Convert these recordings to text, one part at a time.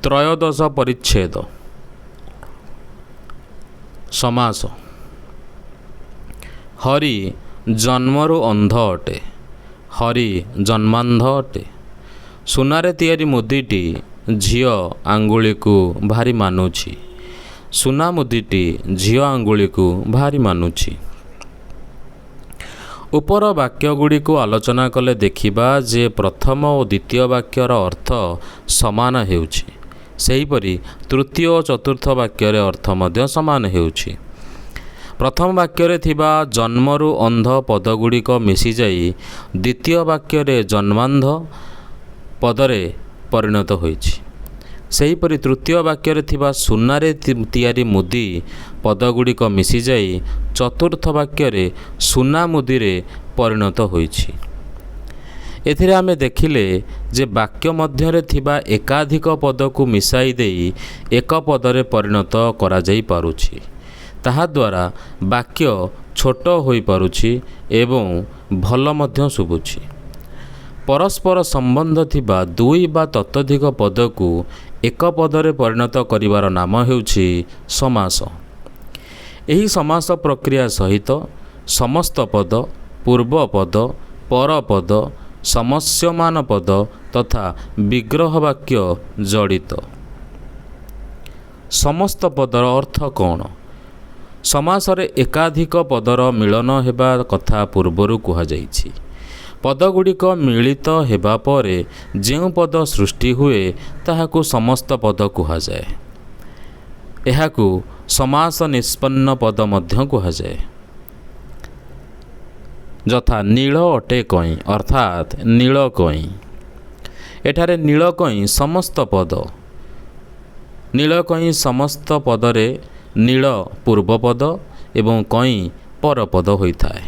त्रयोदश परिच्छेद समास। हरि जन्मरु अंध अटे, हरि जन्मांध अटे। सुनारे तियारी मुदीटी झियो आंगुली को भारी मानुछि, सुना मुदीटी झियो आंगुली को भारी मानुछि। उपर वाक्य गुड़ी को आलोचना कले देखिबा जे प्रथम और द्वितीय वाक्यर अर्थ समान हेउछि, सेहीपरि तृतीय और चतुर्थ वाक्यर अर्थ मध्य समान हेउछि। प्रथम वाक्य थिबा जन्मरु अंध पदगुड़िक मिसी जाई द्वितीय वाक्य जन्मांध पदरे परिणत होइछि। सेहीपरि तृतीय वाक्य थिबा सुनारे तियारी मुदी पदगुड़िक मिसी जाई चतुर्थ वाक्य सुना मुदीरे परिणत होइछि। एथिरे आमे देखिले जे वाक्य मध्यरे थिबा एकाधिक पद को मिसाई देई एक पदरे परिणत करा जाई पारुछि। ताहा द्वारा वाक्य छोट होई पारुछि एवं भल मध्य शुभुछि। परस्पर संबंध थिबा दुई बा ततोधिक पद को एक पदरे परिणत करिवार नाम हेउछि समास। एही समास प्रक्रिया सहित समस्त पद, पूर्व पद, पर पद, समस्यमान पद तथा विग्रह वाक्य जड़ित। समस्त पदर अर्थ कौन? समासरे एकाधिक पदर मिलन हेबा कथा पूर्वरु कुहा जाइछि। पदगुड़िक मिलित हेबा परे जेउ पद सृष्टि हुए ताहाकु समस्त पद कुहा जाए। एहाकु समास निष्पन्न पद मध्य कुहा जाए। यथा नील अटे कई अर्थात नील कई। एठारे नील कई समस्त पद, नील कई समस्त पदरे नील पूर्व पद एवं कई पर पद होइथाए।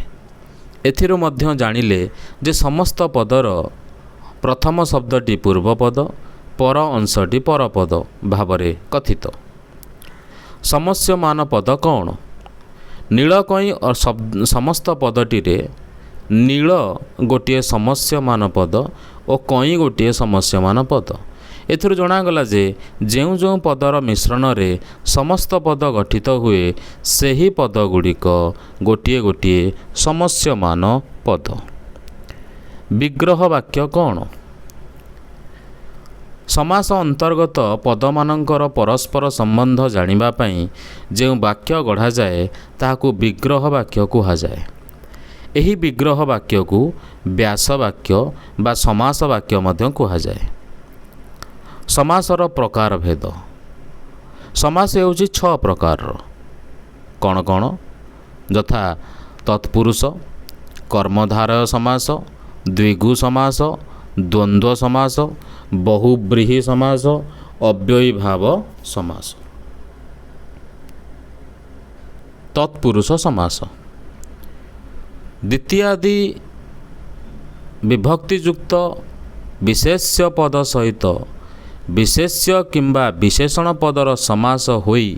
एथिरु मध्य जानिले जे समस्त पदर प्रथम शब्दटी पूर्व पद, पर अंशटी पर पद भावरे कथित। समस्यमान पद कौन? नील कई समस्त पदटीरे नील गोटे समस्यमान पद और कई गोटे समस्यमान पद। एथिरु जणागला जे जेउ जेउ पदर मिश्रण रे समस्त पद गठित हुए सेही पद गुड़िक गोटिए गोटिए समस्यमान पद। विग्रह वाक्य कौन? समास अंतर्गत पदमानंकर परस्पर संबंध जानिबा पई जेउ वाक्य गढ़ा जाए ताहाकु विग्रह वाक्य कुहा जाए। एही विग्रह वाक्य को व्यास वाक्य बा समास वाक्य मध्य कुहा जाए। समासर प्रकार भेद। समास हेउछि 6 प्रकार। कौन कौन? यथा तत्पुरुष, कर्मधारय समास, द्विगु समास, द्वंद्व समास, बहुव्रीहि समास, अव्ययीभाव समास। तत्पुरुष समास द्वितीयादि विभक्तियुक्त विशेष्य पद सहित विशेष्य किंबा विशेषण पदर समास होई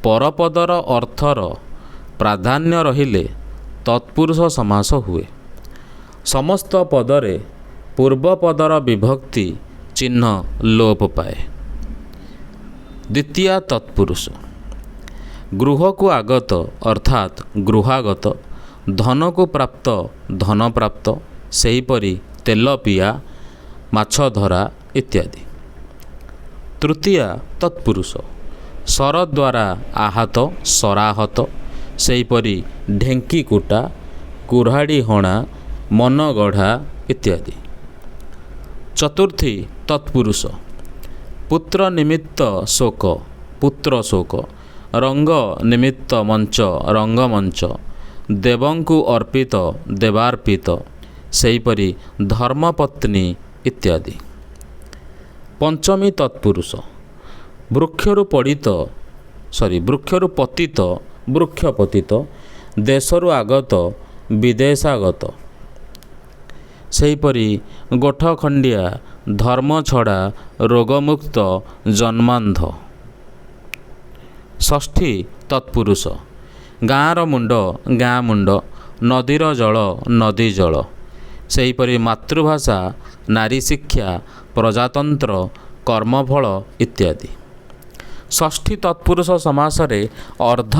परपदर अर्थर प्राधान्य रहिले तत्पुरुष समास हुए। समस्त पदरे पूर्व पदर विभक्ति चिन्ह लोप पाए। द्वितीया तत्पुरुष गृह को आगत अर्थात गृहागत, धन को प्राप्त धन प्राप्त, सेहीपरि तेल पिया, माछ धरा इत्यादि। तृतीया तत्पुरुष सर द्वारा आहत सराहत, सेहीपरि ढेंकी कुटा, कुऱ्हाड़ी हणा, मन गढ़ा इत्यादि। चतुर्थी तत्पुरुष पुत्र निमित्त शोक पुत्र शोक, रंग निमित्त मंच रंगमंच, देवंकु अर्पित देवार्पित, सेहीपरि धर्मपत्नी इत्यादि। पंचमी तत्पुरुष वृक्षरु पतित वृक्ष पतित, देशरु आगत विदेशागत, सेहीपरि गोठ खंडिया धर्म छड़ा रोगमुक्त जन्मांध। षष्ठी तत्पुरुष गाँर मुंड गाँ मुंड, नदीर जल नदी जल, सेहीपरि मातृभाषा नारी शिक्षा प्रजातंत्र କର୍ମଫଳ ଇତ୍ୟାଦି। ଷଷ୍ଠୀ ତତ୍ପୁରୁଷ ସମାସରେ ଅର୍ଦ୍ଧ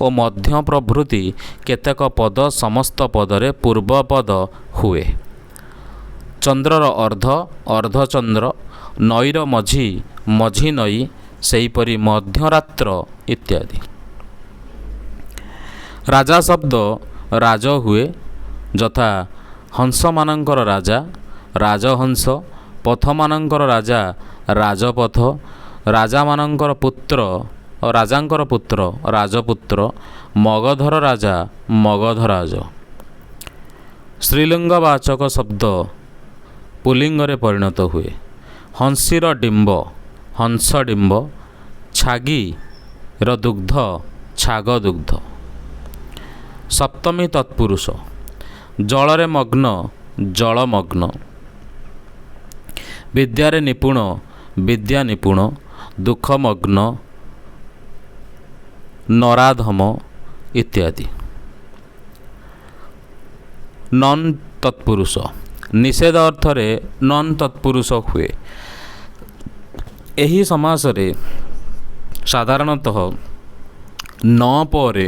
ଓ ମଧ୍ୟ ପ୍ରଭୃତି କେତେକ ପଦ ସମସ୍ତ ପଦରେ ପୂର୍ବପଦ ହୁଏ। ଚନ୍ଦ୍ରର ଅର୍ଦ୍ଧ ଅର୍ଦ୍ଧଚନ୍ଦ୍ର, ନଈର ମଝି ମଝି ନଈ, ସେହିପରି ମଧ୍ୟରାତ୍ର ଇତ୍ୟାଦି। ରାଜା ଶବ୍ଦ ରାଜ ହୁଏ, ଯଥା ହଂସମାନଙ୍କର ରାଜା ରାଜହଂସ, ପଥମାନଙ୍କର ରାଜା ରାଜପଥ, ରାଜାମାନଙ୍କର ପୁତ୍ର ରାଜାଙ୍କର ପୁତ୍ର ରାଜପୁତ୍ର, ମଗଧର ରାଜା ମଗଧରାଜ। ସ୍ତ୍ରୀଲିଙ୍ଗବାଚକ ଶବ୍ଦ ପୁଲିଙ୍ଗରେ ପରିଣତ ହୁଏ। ହଂସୀର ଡିମ୍ବ ହଂସଡିମ୍ବ, ଛାଗିର ଦୁଗ୍ଧ ଛାଗଦୁଗ୍ଧ। ସପ୍ତମୀ ତତ୍ପୁରୁଷ ଜଳରେ ମଗ୍ନ ଜଳମଗ୍ନ, ବିଦ୍ୟାରେ ନିପୁଣ ବିଦ୍ୟା ନିପୁଣ, ଦୁଃଖମଗ୍ନ ନରାଧମ ଇତ୍ୟାଦି। ନନ୍ ତତ୍ପୁରୁଷ ନିଷେଧ ଅର୍ଥରେ ନନ୍ ତତ୍ପୁରୁଷ ହୁଏ। ଏହି ସମାସରେ ସାଧାରଣତଃ ନ ପରେ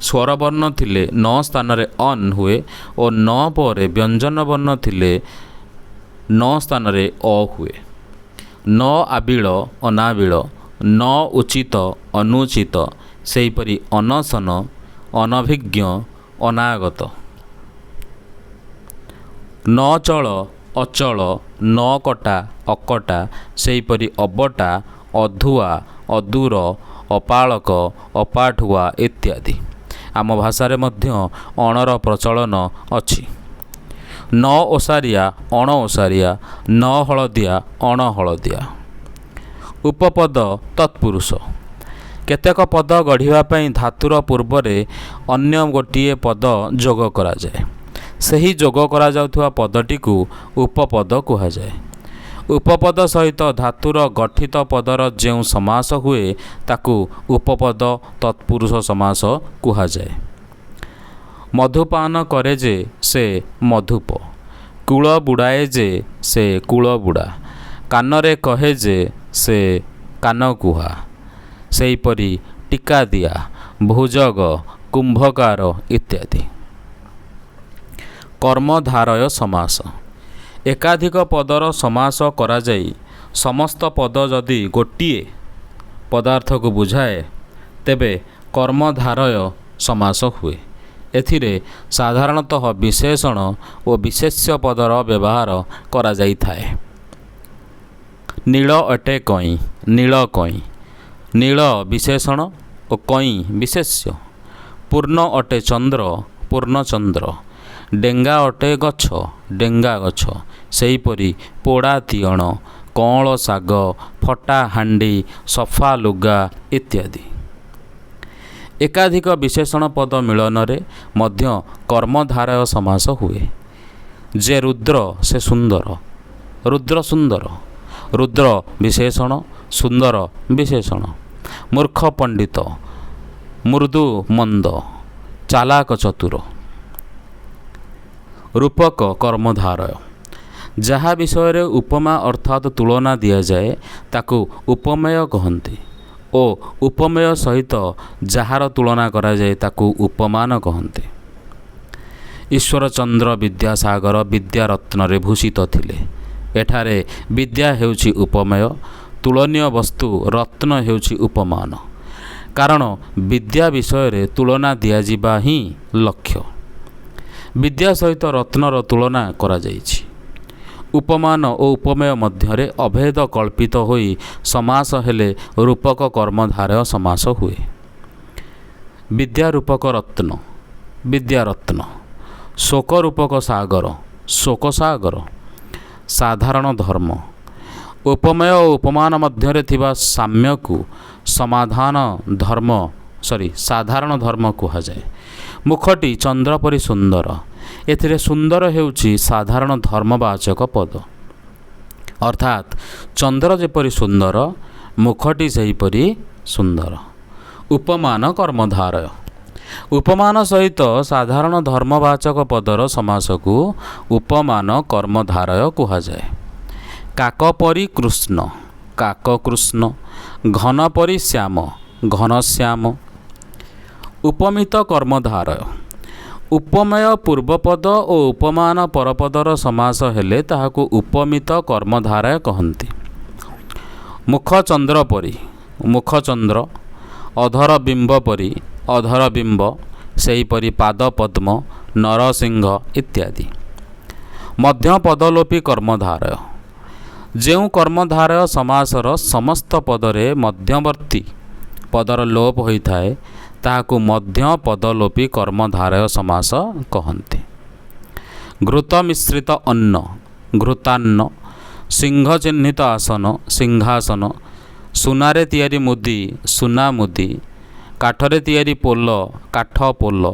ସ୍ୱରବର୍ଣ୍ଣ ଥିଲେ ନ ସ୍ଥାନରେ ଅନ୍ ହୁଏ ଓ ନ ପରେ ବ୍ୟଞ୍ଜନ ବର୍ଣ୍ଣ ଥିଲେ ନ ସ୍ଥାନରେ ଅ ହୁଏ। ନ ଆବିଳ ଅନାବିଳ, ନ ଉଚିତ ଅନୁଚିତ, ସେହିପରି ଅନଶନ ଅନଭିଜ୍ଞ ଅନାଗତ। ନ ଚଳ ଅଚଳ, ନ କଟା ଅକଟା, ସେହିପରି ଅବଟା ଅଧୁଆ ଅଦୂର ଅପାଳକ ଅପାଠୁଆ ଇତ୍ୟାଦି। ଆମ ଭାଷାରେ ମଧ୍ୟ ଅଣର ପ୍ରଚଳନ ଅଛି। ନ ଓସାରିଆ ଅଣ ଓସାରିଆ, ନ ହଳଦିଆ ଅଣ ହଳଦିଆ। ଉପପଦ ତତ୍ପୁରୁଷ କେତେକ ପଦ ଗଢ଼ିବା ପାଇଁ ଧାତୁର ପୂର୍ବରେ ଅନ୍ୟ ଗୋଟିଏ ପଦ ଯୋଗ କରାଯାଏ। ସେହି ଯୋଗ କରାଯାଉଥିବା ପଦଟିକୁ ଉପପଦ କୁହାଯାଏ। ଉପପଦ ସହିତ ଧାତୁର ଗଠିତ ପଦର ଯେଉଁ ସମାସ ହୁଏ ତାକୁ ଉପପଦ ତତ୍ପୁରୁଷ ସମାସ କୁହାଯାଏ। ମଧୁପାନ କରେ ଯେ ସେ ମଧୁପ, କୂଳ ବୁଡ଼ାଏ ଯେ ସେ କୂଳ ବୁଡ଼ା, କାନରେ କହେ ଯେ ସେ କାନକୁହା, ସେହିପରି ଟୀକା ଦିଆ ଭୁଜଗ କୁମ୍ଭକାର ଇତ୍ୟାଦି। କର୍ମଧାରୟ ସମାସ ଏକାଧିକ ପଦର ସମାସ କରାଯାଇ ସମସ୍ତ ପଦ ଯଦି ଗୋଟିଏ ପଦାର୍ଥକୁ ବୁଝାଏ ତେବେ କର୍ମଧାରୟ ସମାସ ହୁଏ। ଏଥିରେ ସାଧାରଣତଃ ବିଶେଷଣ ଓ ବିଶେଷ୍ୟ ପଦର ବ୍ୟବହାର କରାଯାଇଥାଏ। ନୀଳ ଅଟେ କଇଁ ନୀଳ କଇଁ, ନୀଳ ବିଶେଷଣ ଓ କଇଁ ବିଶେଷ୍ୟ। ପୂର୍ଣ୍ଣ ଅଟେ ଚନ୍ଦ୍ର ପୂର୍ଣ୍ଣଚନ୍ଦ୍ର, ଡେଙ୍ଗା ଅଟେ ଗଛ ଡେଙ୍ଗା ଗଛ, ସେହିପରି ପୋଡ଼ା ତିଅଣ, କଅଁଳ ଶାଗ, ଫଟା ହାଣ୍ଡି, ସଫା ଲୁଗା ଇତ୍ୟାଦି। ଏକାଧିକ ବିଶେଷଣ ପଦ ମିଳନରେ ମଧ୍ୟ କର୍ମଧାରୟ ସମାସ ହୁଏ। ଯେ ରୁଦ୍ର ସେ ସୁନ୍ଦର, ରୁଦ୍ର ସୁନ୍ଦର, ରୁଦ୍ର ବିଶେଷଣ ସୁନ୍ଦର ବିଶେଷଣ। ମୂର୍ଖ ପଣ୍ଡିତ, ମୃଦୁ ମନ୍ଦ, ଚାଲାକ ଚତୁର। ରୂପକ କର୍ମଧାରୟ ଯାହା ବିଷୟରେ ଉପମା ଅର୍ଥାତ୍ ତୁଳନା ଦିଆଯାଏ ତାକୁ ଉପମେୟ କହନ୍ତି ଓ ଉପମେୟ ସହିତ ଯାହାର ତୁଳନା କରାଯାଏ ତାକୁ ଉପମାନ କହନ୍ତି। ଈଶ୍ୱରଚନ୍ଦ୍ର ବିଦ୍ୟାସାଗର ବିଦ୍ୟାରତ୍ନରେ ଭୂଷିତ ଥିଲେ। ଏଠାରେ ବିଦ୍ୟା ହେଉଛି ଉପମେୟ, ତୁଳନୀୟ ବସ୍ତୁ ରତ୍ନ ହେଉଛି ଉପମାନ। କାରଣ ବିଦ୍ୟା ବିଷୟରେ ତୁଳନା ଦିଆଯିବା ହିଁ ଲକ୍ଷ୍ୟ। ବିଦ୍ୟା ସହିତ ରତ୍ନର ତୁଳନା କରାଯାଇଛି। ଉପମାନ ଓ ଉପମେୟ ମଧ୍ୟରେ ଅଭେଦ କଳ୍ପିତ ହୋଇ ସମାସ ହେଲେ ରୂପକ କର୍ମଧାରୟ ସମାସ ହୁଏ। ବିଦ୍ୟା ରୂପକ ରତ୍ନ ବିଦ୍ୟାରତ୍ନ, ଶୋକ ରୂପକ ସାଗର ଶୋକ ସାଗର। ସାଧାରଣ ଧର୍ମ ଉପମେୟ ଓ ଉପମାନ ମଧ୍ୟରେ ଥିବା ସାମ୍ୟକୁ ସାଧାରଣ ଧର୍ମ କୁହାଯାଏ। ମୁଖଟି ଚନ୍ଦ୍ର ପରି ସୁନ୍ଦର, ଏଥିରେ ସୁନ୍ଦର ହେଉଛି ସାଧାରଣ ଧର୍ମବାଚକ ପଦ। ଅର୍ଥାତ୍ ଚନ୍ଦ୍ର ଯେପରି ସୁନ୍ଦର ମୁଖଟି ସେହିପରି ସୁନ୍ଦର। ଉପମାନ କର୍ମଧାରୟ ଉପମାନ ସହିତ ସାଧାରଣ ଧର୍ମବାଚକ ପଦର ସମାସକୁ ଉପମାନ କର୍ମଧାରୟ କୁହାଯାଏ। କାକ ପରି କୃଷ୍ଣ କାକକୃଷ୍ଣ, ଘନ ପରି ଶ୍ୟାମ, ଘନଶ୍ୟାମ। ଉପମିତ କର୍ମଧାରୟ। ଉପମେୟ ପୂର୍ବପଦ ଓ ଉପମାନ ପରପଦର ସମାସ ହେଲେ ତାହାକୁ ଉପମିତ କର୍ମଧାରୟ କହନ୍ତି। ମୁଖଚନ୍ଦ୍ର ପରି, ମୁଖଚନ୍ଦ୍ର। ଅଧର ବିମ୍ବ ପରି, ଅଧର ବିମ୍ବ। ସେହିପରି ପାଦପଦ୍ମ, ନରସିଂହ ଇତ୍ୟାଦି। ମଧ୍ୟ ପଦଲୋପୀ କର୍ମଧାରୟ। ଯେଉଁ କର୍ମଧାରୟ ସମାସର ସମସ୍ତ ପଦରେ ମଧ୍ୟବର୍ତ୍ତୀ ପଦର ଲୋପ ହୋଇଥାଏ ତାହାକୁ ମଧ୍ୟ ପଦଲୋପୀ କର୍ମଧାରୟ ସମାସ କହନ୍ତି। ଘୃତ ମିଶ୍ରିତ ଅନ୍ନ, ଘୃତାନ୍ନ। ସିଂହ ଚିହ୍ନିତ ଆସନ, ସିଂହାସନ। ସୁନାରେ ତିଆରି ମୁଦି, ସୁନା ମୁଦି। କାଠରେ ତିଆରି ପୋଲ, କାଠ ପୋଲ।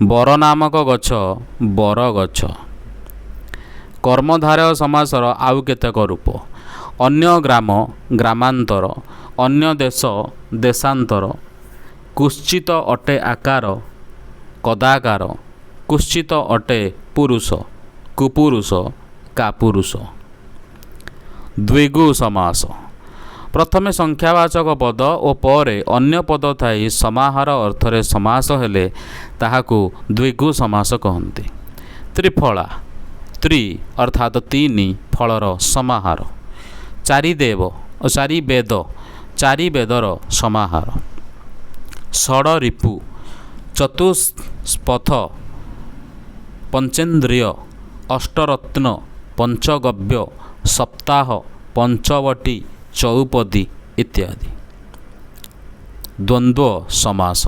ବର ନାମକ ଗଛ, ବର ଗଛ। କର୍ମଧାରୟ ସମାସର ଆଉ କେତେକ ରୂପ। ଅନ୍ୟ ଗ୍ରାମ, ଗ୍ରାମାନ୍ତର। ଅନ୍ୟ ଦେଶ, ଦେଶାନ୍ତର। କୁଶ୍ଚିତ ଅଟେ ଆକାର, କଦାକାର। କୁଶ୍ଚିତ ଅଟେ ପୁରୁଷ, କୁପୁରୁଷ, କାପୁରୁଷ। ଦ୍ୱିଗୁ ସମାସ। ପ୍ରଥମେ ସଂଖ୍ୟାବାଚକ ପଦ ଓ ପରେ ଅନ୍ୟ ପଦ ଥାଇ ସମାହାର ଅର୍ଥରେ ସମାସ ହେଲେ ତାହାକୁ ଦ୍ୱିଗୁ ସମାସ କହନ୍ତି। ତ୍ରିଫଳା। ତ୍ରି ଅର୍ଥାତ୍ ତିନି, ଫଳର ସମାହାର। ଚାରିଦେବ ଓ ଚାରି ବେଦ, ଚାରି ବେଦର ସମାହାର। ଷଡ଼ରିପୁ। ଚତୁଷ୍ପଥ, ପଞ୍ଚେନ୍ଦ୍ରିୟ, ଅଷ୍ଟରତ୍ନ, ପଞ୍ଚଗବ୍ୟ, ସପ୍ତାହ, ପଞ୍ଚବଟୀ, ଚଉପଦୀ ଇତ୍ୟାଦି। ଦ୍ୱନ୍ଦ୍ୱ ସମାସ।